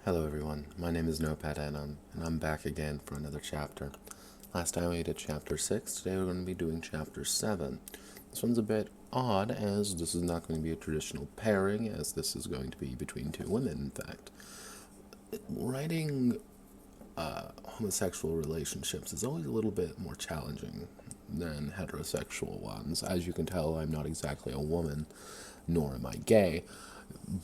Hello everyone, my name is Notepad and I'm back again for another chapter. Last time we did chapter 6, today we're going to be doing chapter 7. This one's a bit odd as this is not going to be a traditional pairing, as this is going to be between two women, in fact. Writing homosexual relationships is always a little bit more challenging than heterosexual ones. As you can tell, I'm not exactly a woman, nor am I gay.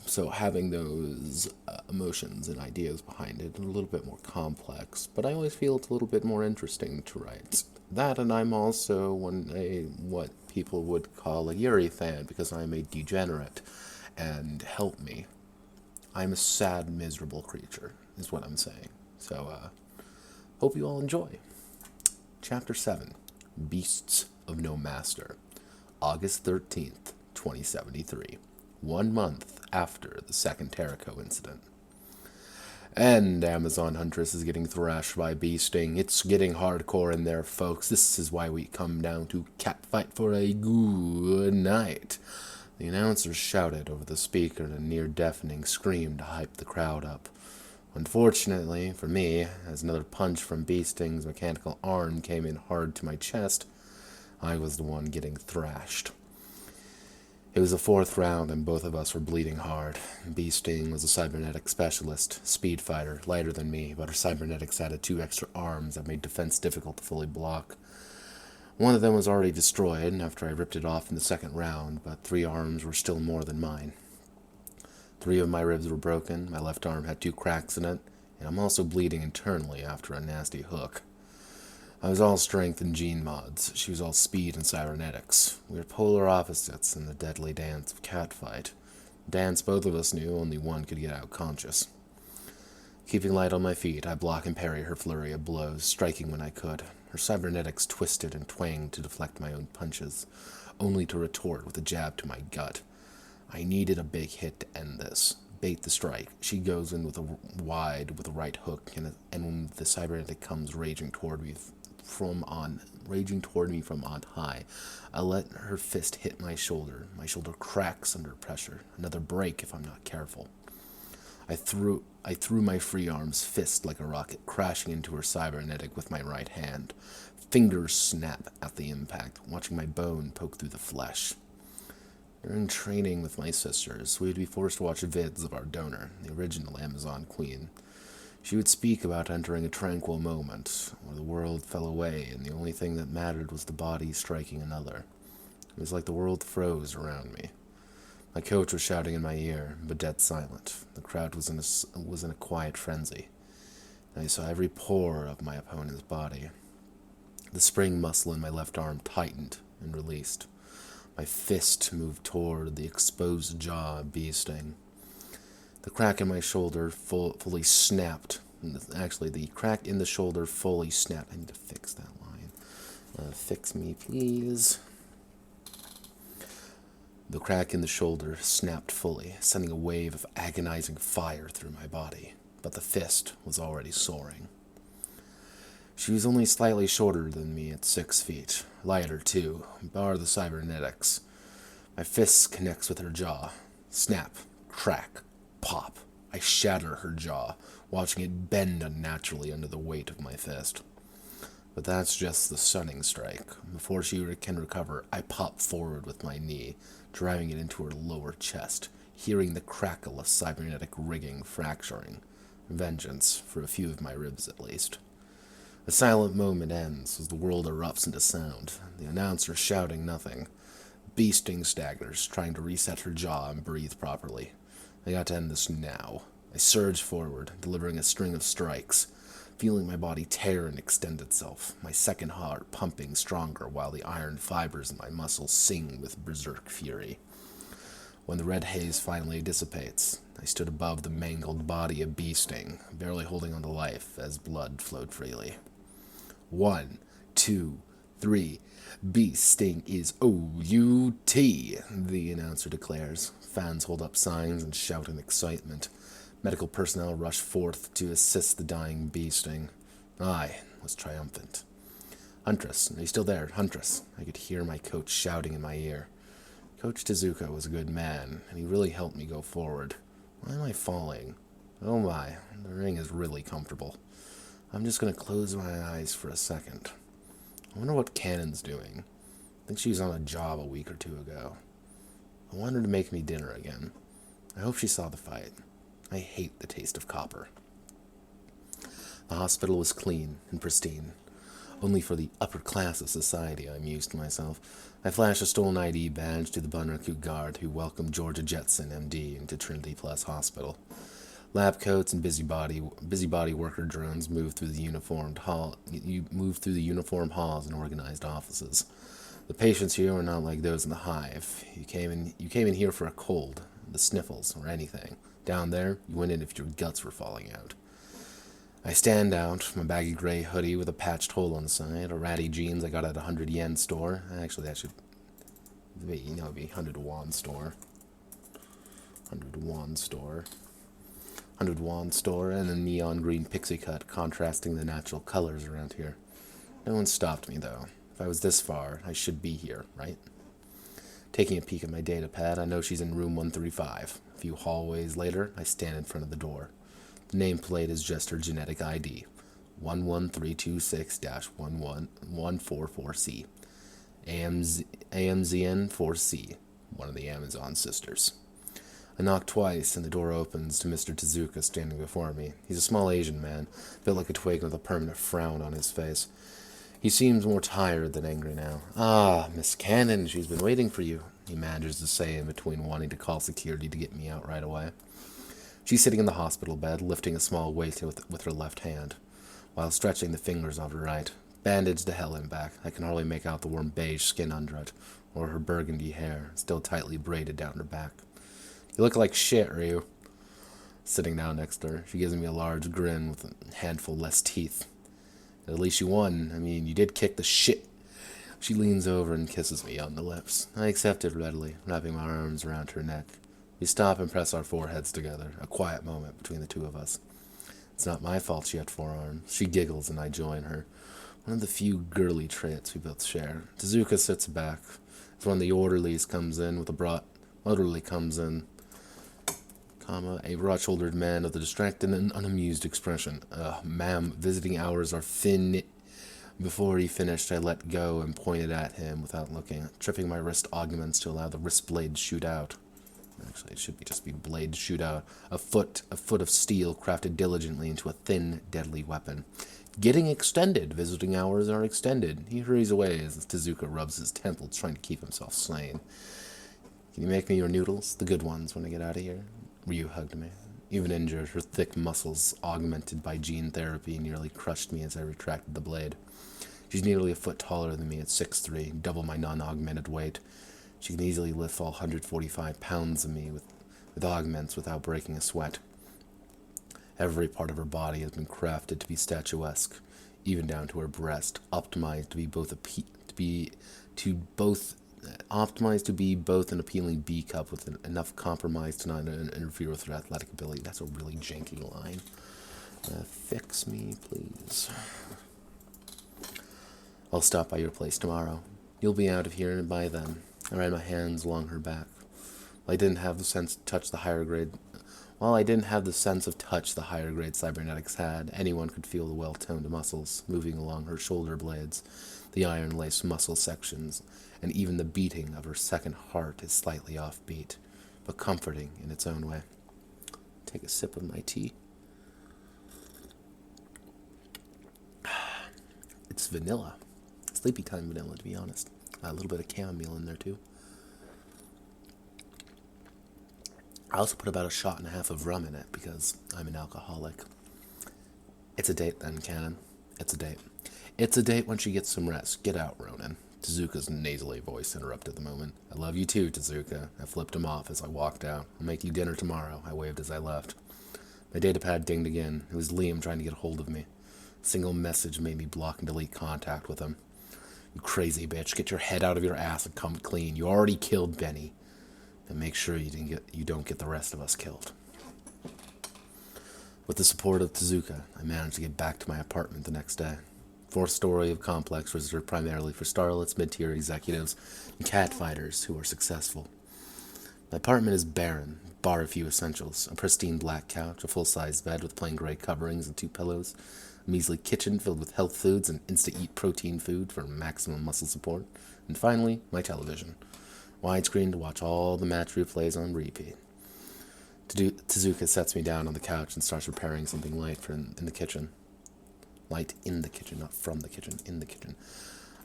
So having those emotions and ideas behind it are a little bit more complex, but I always feel it's a little bit more interesting to write. That, and I'm also what people would call a Yuri fan, because I'm a degenerate. And help me, I'm a sad, miserable creature, is what I'm saying. So, hope you all enjoy. Chapter 7, Beasts of No Master, August 13th, 2073. 1 month after the second Terrico incident. And Amazon Huntress is getting thrashed by bee sting. It's getting hardcore in there, folks. This is why we come down to catfight for a good night. The announcer shouted over the speaker in a near-deafening scream to hype the crowd up. Unfortunately for me, as another punch from Bee Sting's mechanical arm came in hard to my chest, I was the one getting thrashed. It was the fourth round, and both of us were bleeding hard. Bee Sting was a cybernetic specialist, speed fighter, lighter than me, but her cybernetics added 2 extra arms that made defense difficult to fully block. One of them was already destroyed after I ripped it off in the second round, but 3 arms were still more than mine. 3 of my ribs were broken, my left arm had 2 cracks in it, and I'm also bleeding internally after a nasty hook. I was all strength and gene mods. She was all speed and cybernetics. We were polar opposites in the deadly dance of catfight. Dance both of us knew only one could get out conscious. Keeping light on my feet, I block and parry her flurry of blows, striking when I could. Her cybernetics twisted and twanged to deflect my own punches, only to retort with a jab to my gut. I needed a big hit to end this. Bait the strike. She goes in with a right hook, and when the cybernetic comes raging toward me from on high, I let her fist hit my shoulder. My shoulder cracks under pressure. Another break if I'm not careful. I threw my free arm's fist like a rocket, crashing into her cybernetic with my right hand. Fingers snap at the impact, watching my bone poke through the flesh. During training with my sisters, we would be forced to watch vids of our donor, the original Amazon Queen. She would speak about entering a tranquil moment, where the world fell away and the only thing that mattered was the body striking another. It was like the world froze around me. My coach was shouting in my ear, but dead silent. The crowd was in a quiet frenzy. I saw every pore of my opponent's body. The spring muscle in my left arm tightened and released. My fist moved toward the exposed jaw of Bee Sting. The crack in my shoulder fully snapped. Actually, the crack in the shoulder fully snapped. I need to fix that line. Fix me, please. The crack in the shoulder snapped fully, sending a wave of agonizing fire through my body. But the fist was already soaring. She was only slightly shorter than me at 6 feet. Lighter, too, bar the cybernetics. My fist connects with her jaw. Snap, crack, pop. I shatter her jaw, watching it bend unnaturally under the weight of my fist. But that's just the stunning strike. Before she can recover, I pop forward with my knee, driving it into her lower chest, hearing the crackle of cybernetic rigging fracturing. Vengeance, for a few of my ribs at least. The silent moment ends as the world erupts into sound, the announcer shouting nothing. Bee Sting staggers, trying to reset her jaw and breathe properly. I got to end this now. I surge forward, delivering a string of strikes, feeling my body tear and extend itself, my second heart pumping stronger while the iron fibers in my muscles sing with berserk fury. When the red haze finally dissipates, I stood above the mangled body of Bee Sting, barely holding on to life as blood flowed freely. 1, 2, 3. Bee Sting is O-U-T, the announcer declares. Fans hold up signs and shout in excitement. Medical personnel rush forth to assist the dying Bee Sting. I was triumphant. Huntress, are you still there? Huntress. I could hear my coach shouting in my ear. Coach Tezuka was a good man, and he really helped me go forward. Why am I falling? Oh my, The ring is really comfortable. I'm just going to close my eyes for a second. I wonder what Cannon's doing. I think she was on a job a week or two ago. I want her to make me dinner again. I hope she saw the fight. I hate the taste of copper. The hospital was clean and pristine. Only for the upper class of society, I mused to myself. I flashed a stolen ID badge to the Bunraku guard who welcomed Georgia Jetson, MD, into Trinity Plus Hospital. Lab coats and busybody worker drones moved through the uniformed halls and organized offices. The patients here were not like those in the hive. You came in here for a cold, the sniffles, or anything. Down there, you went in if your guts were falling out. I stand out, my baggy gray hoodie with a patched hole on the side, or ratty jeans I got at a 100 yen store. Actually, that should be, it'd be 100 won store. 100 won store. 100 won store, and a neon green pixie cut contrasting the natural colors around here. No one stopped me, though. If I was this far, I should be here, right? Taking a peek at my data pad, I know she's in room 135. A few hallways later, I stand in front of the door. The nameplate is just her genetic ID, 11326-11144C. AMZN4C, one of the Amazon sisters. I knock twice, and the door opens to Mr. Tezuka standing before me. He's a small Asian man, built like a twig with a permanent frown on his face. He seems more tired than angry now. "Ah, Miss Cannon, she's been waiting for you," he manages to say in between wanting to call security to get me out right away. She's sitting in the hospital bed, lifting a small weight with her left hand, while stretching the fingers of her right. Bandaged to hell and back, I can hardly make out the warm beige skin under it, or her burgundy hair, still tightly braided down her back. "You look like shit, Ryu." Sitting down next to her, she gives me a large grin with a handful less teeth. "At least you won. I mean, you did kick the shit." She leans over and kisses me on the lips. I accept it readily, wrapping my arms around her neck. We stop and press our foreheads together, a quiet moment between the two of us. It's not my fault she had forearms. She giggles and I join her. One of the few girly traits we both share. Tezuka sits back. As one of the orderlies comes in, a broad-shouldered man with a distracted and unamused expression. "Ma'am, visiting hours are fin..." Before he finished, I let go and pointed at him without looking, tripping my wrist augments to allow the wrist blade to shoot out. Actually, it should just be blade shoot out. A foot of steel crafted diligently into a thin, deadly weapon. "Getting extended. Visiting hours are extended." He hurries away as Tezuka rubs his temples, trying to keep himself sane. "Can you make me your noodles? The good ones when I get out of here?" Ryu hugged me. Even injured, her thick muscles, augmented by gene therapy, nearly crushed me as I retracted the blade. She's nearly a foot taller than me at 6'3", double my non-augmented weight. She can easily lift all 145 pounds of me with augments without breaking a sweat. Every part of her body has been crafted to be statuesque, even down to her breast, optimized to be both an appealing B cup with enough compromise to not interfere with her athletic ability. That's a really janky line. Fix me, please. "I'll stop by your place tomorrow. You'll be out of here by then." I ran my hands along her back. While I didn't have the sense of touch the higher grade cybernetics had, anyone could feel the well-toned muscles moving along her shoulder blades, the iron-laced muscle sections, and even the beating of her second heart is slightly offbeat, but comforting in its own way. Take a sip of my tea. It's vanilla. Sleepy time vanilla, to be honest. A little bit of chamomile in there, too. I also put about a shot and a half of rum in it because I'm an alcoholic. It's a date then, Cannon. It's a date. It's a date when she gets some rest. Get out, Ronan. Tezuka's nasally voice interrupted the moment. "I love you too, Tezuka." I flipped him off as I walked out. "I'll make you dinner tomorrow," I waved as I left. My datapad dinged again. It was Liam trying to get hold of me. A single message made me block and delete contact with him. "You crazy bitch, get your head out of your ass and come clean. You already killed Benny. And make sure you don't get the rest of us killed." With the support of Tezuka, I managed to get back to my apartment the next day. Fourth story of complex reserved primarily for starlets, mid-tier executives, and cat fighters who are successful. My apartment is barren, bar a few essentials. A pristine black couch, a full-size bed with plain gray coverings and 2 pillows, a measly kitchen filled with health foods and insta-eat protein food for maximum muscle support, and finally, my television. Widescreen to watch all the match replays on repeat. Tezuka sets me down on the couch and starts preparing something light in the kitchen. Light in the kitchen, not from the kitchen, in the kitchen.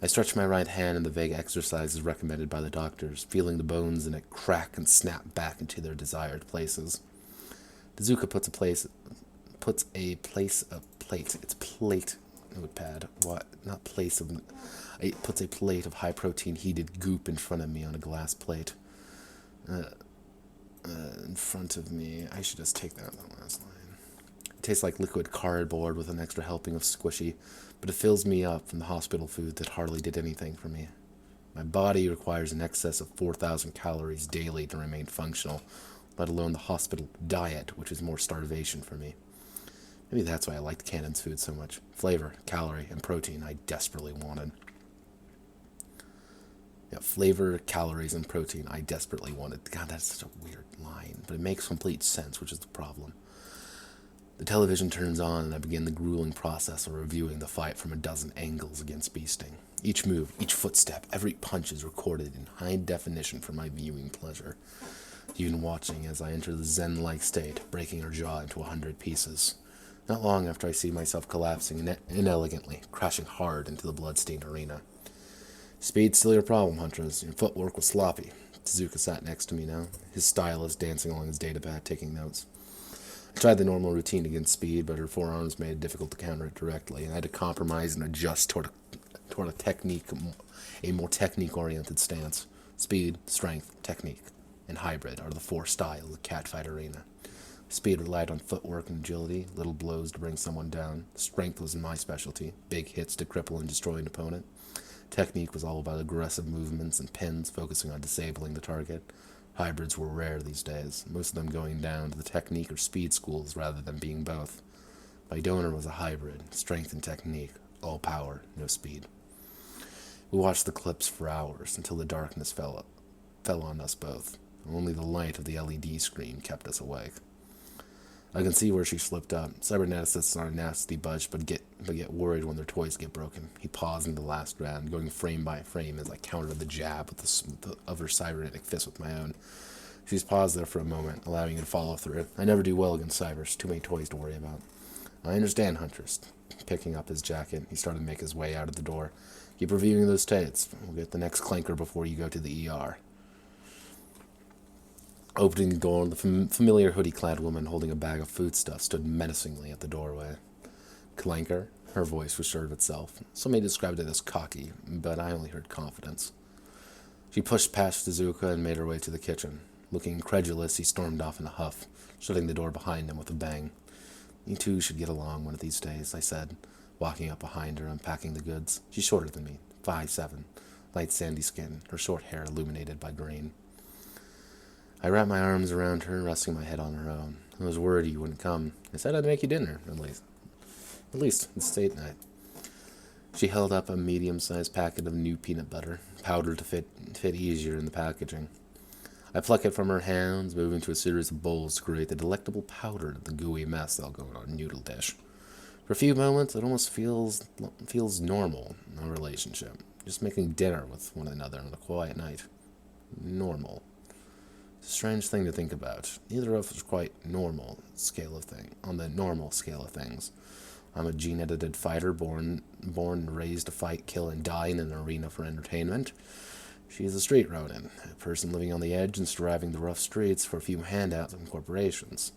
I stretch my right hand in the vague exercises recommended by the doctors, feeling the bones in it crack and snap back into their desired places. Tezuka puts a plate. It's plate. Notepad. What? Not place of. It puts a plate of high-protein heated goop in front of me on a glass plate. In front of me. I should just take that on the last line. It tastes like liquid cardboard with an extra helping of squishy, but it fills me up from the hospital food that hardly did anything for me. My body requires an excess of 4,000 calories daily to remain functional, let alone the hospital diet, which is more starvation for me. Maybe that's why I liked Cannon's food so much. Flavor, calorie, and protein I desperately wanted. Yeah, flavor, calories, and protein I desperately wanted. God, that's such a weird line, but it makes complete sense, which is the problem. The television turns on, and I begin the grueling process of reviewing the fight from a dozen angles against Beasting. Each move, each footstep, every punch is recorded in high definition for my viewing pleasure. Even watching as I enter the zen-like state, breaking her jaw into 100 pieces. Not long after I see myself collapsing inelegantly, crashing hard into the blood-stained arena. Speed's still your problem, Huntress. Your footwork was sloppy. Tezuka sat next to me now, his stylus dancing along his datapad, taking notes. I tried the normal routine against Speed, but her forearms made it difficult to counter it directly, and I had to compromise and adjust toward a more technique-oriented stance. Speed, strength, technique, and hybrid are the 4 styles of Catfight Arena. Speed relied on footwork and agility, little blows to bring someone down. Strength was my specialty, big hits to cripple and destroy an opponent. Technique was all about aggressive movements and pins, focusing on disabling the target. Hybrids were rare these days, most of them going down to the technique or speed schools rather than being both. My donor was a hybrid, strength and technique, all power, no speed. We watched the clips for hours until the darkness fell on us both. Only the light of the LED screen kept us awake. I can see where she slipped up. Cyberneticists are a nasty bunch, but get worried when their toys get broken. He paused in the last round, going frame by frame as I countered the jab with the other cybernetic fist with my own. She's paused there for a moment, allowing me to follow through. I never do well against cybers. Too many toys to worry about. I understand, Huntress. Picking up his jacket, he started to make his way out of the door. Keep reviewing those tapes. We'll get the next clanker before you go to the ER. Opening the door, the familiar hoodie-clad woman holding a bag of foodstuffs stood menacingly at the doorway. Clanker? Her voice was sure of itself. Somebody described it as cocky, but I only heard confidence. She pushed past Tezuka and made her way to the kitchen. Looking incredulous, he stormed off in a huff, shutting the door behind him with a bang. You two should get along one of these days, I said, walking up behind her, unpacking the goods. She's shorter than me, 5'7", light sandy skin, her short hair illuminated by green. I wrapped my arms around her, resting my head on her own. I was worried you wouldn't come. I said I'd make you dinner, at least, it's date night. She held up a medium-sized packet of new peanut butter, powdered to fit easier in the packaging. I pluck it from her hands, moving to a series of bowls to create the delectable powder of the gooey mess that'll go in our noodle dish. For a few moments, it almost feels normal, a relationship. Just making dinner with one another on a quiet night. Normal. It's a strange thing to think about. Neither of us are quite on the normal scale of things. I'm a gene-edited fighter, born and raised to fight, kill, and die in an arena for entertainment. She's a street rodent, a person living on the edge and surviving the rough streets for a few handouts and corporations.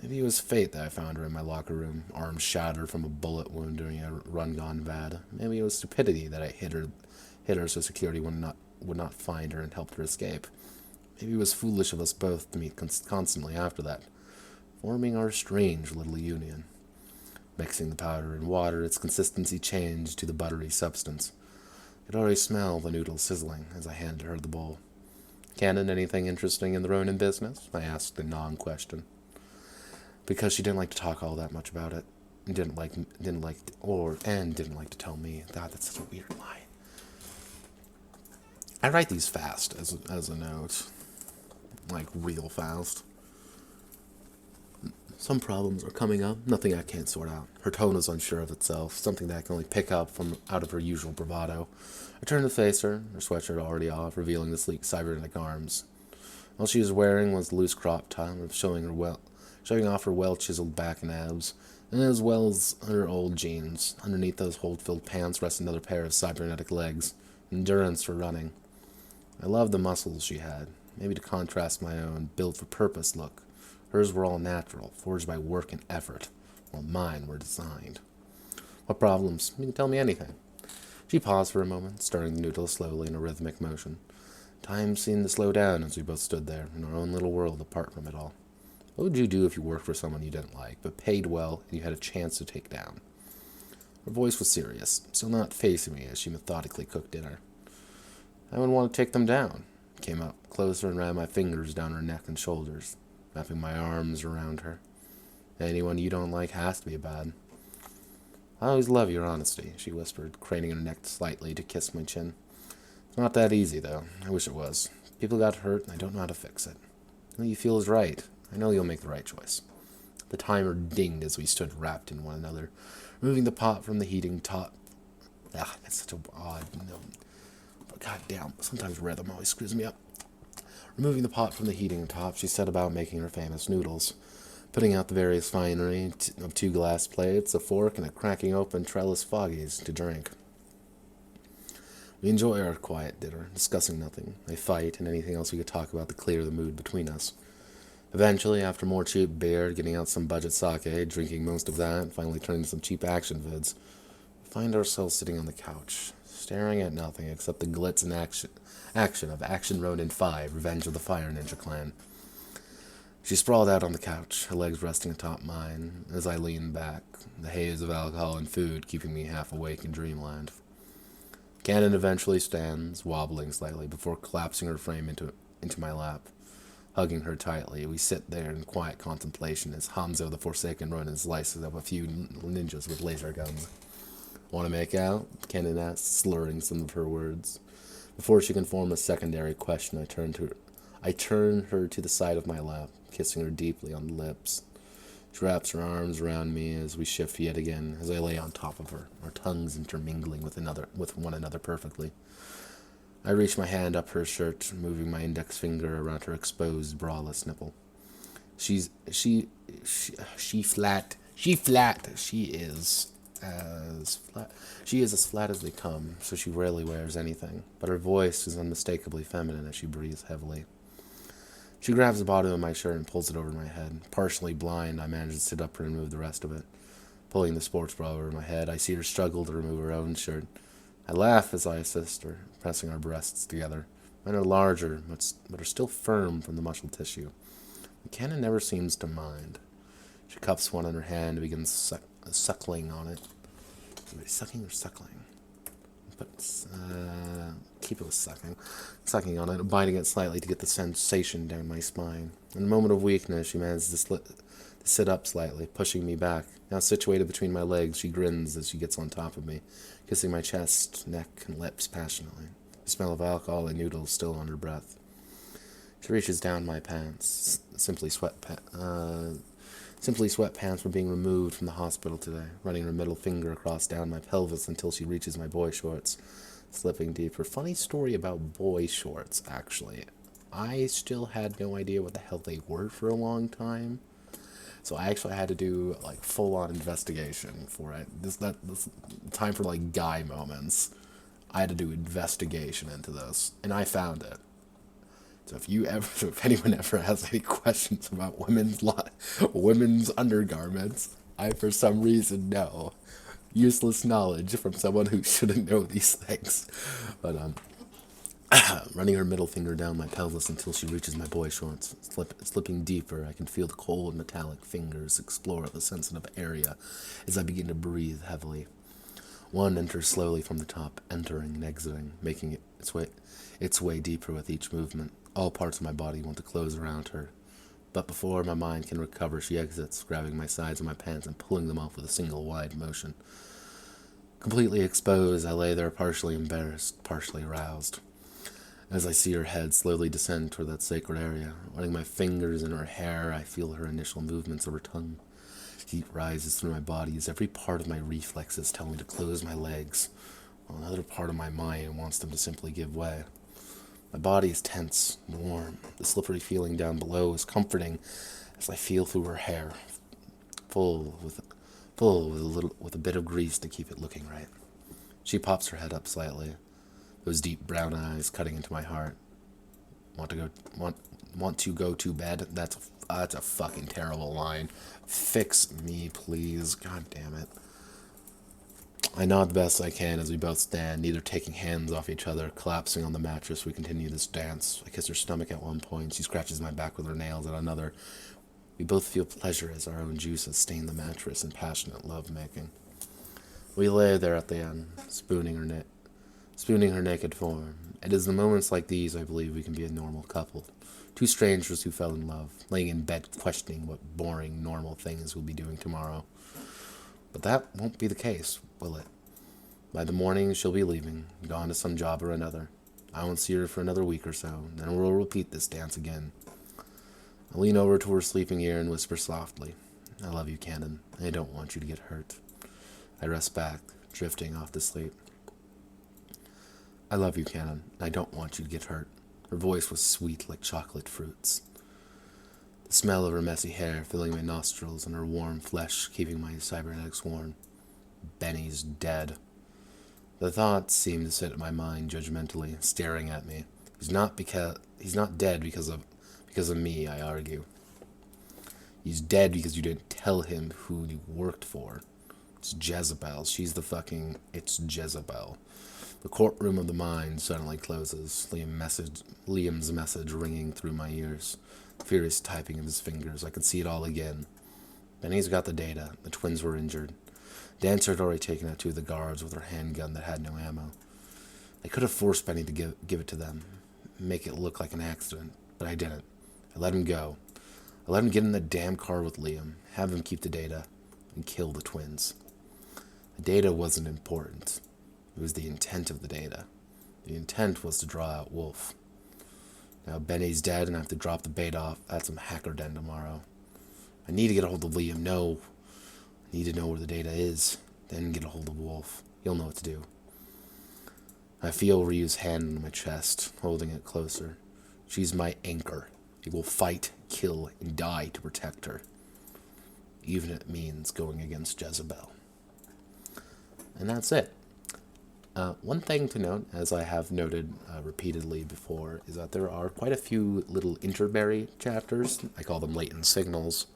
Maybe it was fate that I found her in my locker room, arms shattered from a bullet wound during a run-gone VAD. Maybe it was stupidity that I hit her so security would not find her and helped her escape. Maybe it was foolish of us both to meet constantly after that, forming our strange little union. Mixing the powder and water, its consistency changed to the buttery substance. I could already smell the noodles sizzling as I handed her the bowl. Cannon, anything interesting in the Ronin business? I asked a non-question. Because she didn't like to talk all that much about it, and didn't like to tell me. God, that's such a weird line. I write these fast as a note. like real fast. Some problems are coming up, nothing I can't sort out. Her tone is unsure of itself, something that I can only pick up from out of her usual bravado. I turned to face her sweatshirt already off, revealing the sleek cybernetic arms. All she was wearing was the loose crop top, showing off her well-chiseled back and abs, and as well as her old jeans. Underneath those hold-filled pants rested another pair of cybernetic legs, endurance for running. I loved the muscles she had, maybe to contrast my own built-for-purpose look. Hers were all natural, forged by work and effort, while mine were designed. What problems? You can tell me anything. She paused for a moment, stirring the noodles slowly in a rhythmic motion. Time seemed to slow down as we both stood there, in our own little world apart from it all. What would you do if you worked for someone you didn't like, but paid well and you had a chance to take down? Her voice was serious, still not facing me as she methodically cooked dinner. I would want to take them down. Came up closer and ran my fingers down her neck and shoulders, wrapping my arms around her. Anyone you don't like has to be bad. I always love your honesty, she whispered, craning her neck slightly to kiss my chin. It's not that easy, though. I wish it was. People got hurt, and I don't know how to fix it. What you feel is right. I know you'll make the right choice. The timer dinged as we stood wrapped in one another, removing the pot from the heating top. That's such a odd no. But goddamn, sometimes rhythm always screws me up. Removing the pot from the heating top, she set about making her famous noodles, putting out the various finery of 2 glass plates, a fork, and a cracking open trellis foggies to drink. We enjoy our quiet dinner, discussing nothing, a fight, and anything else we could talk about to clear the mood between us. Eventually, after more cheap beer, getting out some budget sake, drinking most of that, and finally turning to some cheap action vids, we find ourselves sitting on the couch, staring at nothing except the glitz and action of Action Ronin 5, Revenge of the Fire Ninja Clan. She sprawled out on the couch, her legs resting atop mine, as I leaned back, the haze of alcohol and food keeping me half awake in dreamland. Cannon eventually stands, wobbling slightly, before collapsing her frame into my lap. Hugging her tightly, we sit there in quiet contemplation as Hanzo the Forsaken Ronin slices up a few ninjas with laser guns. Want to make out? Cannon asked, slurring some of her words. Before she can form a secondary question, I turn her to the side of my lap, kissing her deeply on the lips. She wraps her arms around me as we shift yet again, as I lay on top of her, our tongues intermingling with one another perfectly. I reach my hand up her shirt, moving my index finger around her exposed braless nipple. She is as flat as they come, so she rarely wears anything, but her voice is unmistakably feminine as she breathes heavily. She grabs the bottom of my shirt and pulls it over my head. Partially blind, I manage to sit up and remove the rest of it. Pulling the sports bra over my head, I see her struggle to remove her own shirt. I laugh as I assist her, pressing our breasts together. Mine are larger, but are still firm from the muscle tissue. McKenna never seems to mind. She cups one in her hand and begins suckling on it. Sucking or suckling? But keep it with sucking. Sucking on it, biting it slightly to get the sensation down my spine. In a moment of weakness, she manages to sit up slightly, pushing me back. Now situated between my legs, she grins as she gets on top of me, kissing my chest, neck, and lips passionately. The smell of alcohol and noodles still on her breath. She reaches down my pants. Simply sweatpants were being removed from the hospital today, running her middle finger across down my pelvis until she reaches my boy shorts, slipping deeper. Funny story about boy shorts, actually. I still had no idea what the hell they were for a long time. So I actually had to do like full-on investigation for it. This time for like guy moments. I had to do investigation into this, and I found it. So if anyone ever has any questions about women's undergarments, I for some reason know useless knowledge from someone who shouldn't know these things. But running her middle finger down my pelvis until she reaches my boy shorts. Slipping deeper, I can feel the cold metallic fingers explore the sensitive area as I begin to breathe heavily. One enters slowly from the top, entering and exiting, making its way deeper with each movement. All parts of my body want to close around her. But before my mind can recover, she exits, grabbing my sides of my pants and pulling them off with a single wide motion. Completely exposed, I lay there partially embarrassed, partially aroused. As I see her head slowly descend toward that sacred area, running my fingers in her hair, I feel her initial movements of her tongue. Heat rises through my body as every part of my reflexes tell me to close my legs, while another part of my mind wants them to simply give way. My body is tense and warm. The slippery feeling down below is comforting as I feel through her hair, full with a bit of grease to keep it looking right. She pops her head up slightly, those deep brown eyes cutting into my heart. Want to go to bed? That's a fucking terrible line. Fix me, please. God damn it. I nod the best I can as we both stand, neither taking hands off each other. Collapsing on the mattress, we continue this dance. I kiss her stomach at one point. She scratches my back with her nails at another. We both feel pleasure as our own juices stain the mattress in passionate love-making. We lay there at the end, spooning her naked form. It is the moments like these I believe we can be a normal couple. Two strangers who fell in love, laying in bed questioning what boring, normal things we'll be doing tomorrow. But that won't be the case, will it? By the morning, she'll be leaving, gone to some job or another. I won't see her for another week or so, then we'll repeat this dance again. I lean over to her sleeping ear and whisper softly, I love you, Cannon. I don't want you to get hurt. I rest back, drifting off to sleep. I love you, Cannon. I don't want you to get hurt. Her voice was sweet like chocolate fruits. The smell of her messy hair filling my nostrils and her warm flesh keeping my cybernetics warm. Benny's dead. The thought seemed to sit in my mind judgmentally, staring at me. He's not dead because of me, I argue. He's dead because you didn't tell him who you worked for. It's Jezebel. It's Jezebel. The courtroom of the mind suddenly closes, Liam's message ringing through my ears. The furious typing of his fingers. I could see it all again. Benny's got the data. The twins were injured. Dancer had already taken out two of the guards with her handgun that had no ammo. I could have forced Benny to give it to them, make it look like an accident, but I didn't. I let him go. I let him get in the damn car with Liam, have him keep the data, and kill the twins. The data wasn't important. It was the intent of the data. The intent was to draw out Wolf. Now Benny's dead and I have to drop the bait off at some hacker den tomorrow. I need to get a hold of Liam. No. I need to know where the data is. Then get a hold of Wolf. He'll know what to do. I feel Ryu's hand on my chest, holding it closer. She's my anchor. I will fight, kill, and die to protect her. Even if it means going against Jezebel. And that's it. One thing to note, as I have noted repeatedly before, is that there are quite a few little interberry chapters. I call them latent signals.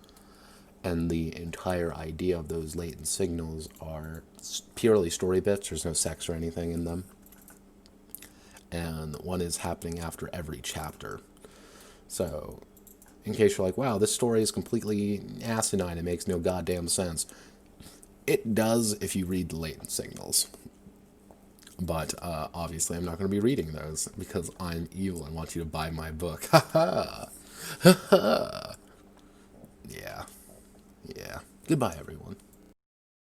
And the entire idea of those latent signals are purely story bits. There's no sex or anything in them. And one is happening after every chapter. So, in case you're like, wow, this story is completely asinine, it makes no goddamn sense. It does if you read the latent signals. But obviously I'm not going to be reading those because I'm evil and want you to buy my book. Ha ha! Ha ha! Yeah. Goodbye, everyone.